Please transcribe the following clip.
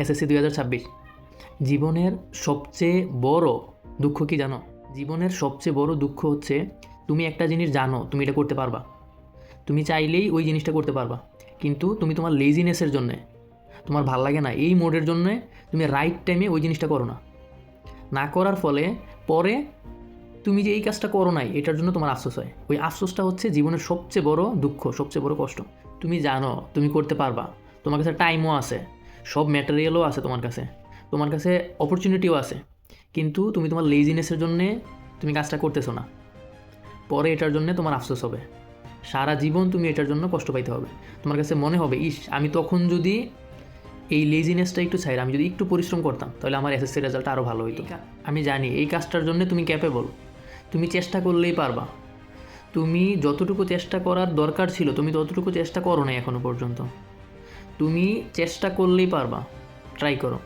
SSC 2026 জীবনের সবচেয়ে বড় দুঃখ কি জানো? জীবনের সবচেয়ে বড় দুঃখ হচ্ছে তুমি একটা জিনিস জানো তুমি এটা করতে পারবা, তুমি চাইলেই ওই জিনিসটা করতে পারবা, কিন্তু তুমি তোমার লেজিনেসের জন্যে, তোমার ভাল লাগে না এই মোডের জন্যে তুমি রাইট টাইমে ওই জিনিসটা করো না। না করার ফলে পরে তুমি যে এই কাজটা করো নাই এটার জন্য তোমার আফসোস হয়। ওই আফসোসটা হচ্ছে জীবনের সবচেয়ে বড় দুঃখ, সবচেয়ে বড় কষ্ট। তুমি জানো তুমি করতে পারবা, তোমার কাছে টাইমও আছে, সব ম্যাটেরিয়ালও আছে, তোমার কাছে অপরচুনিটিও আছে, কিন্তু তুমি তোমার লেজিনেসের জন্যে তুমি কাজটা করতেছো না। পরে এটার জন্য তোমার আফসোস হবে, সারা জীবন তুমি এটার জন্য কষ্ট পাইতে হবে। তোমার কাছে মনে হবে ইস আমি তখন যদি এই লেজিনেসটা একটু ছাইরা আমি যদি একটু পরিশ্রম করতাম তাহলে আমার এসএসসি রেজাল্ট আরও ভালো হইতো। আমি জানি এই কাজটার জন্য তুমি ক্যাপেবল, তুমি চেষ্টা করলেই পারবা। তুমি যতটুকু চেষ্টা করার দরকার ছিল তুমি ততটুকু চেষ্টা করো না এখনো পর্যন্ত। তুমি চেষ্টা করলেই পারবা, ট্রাই করো।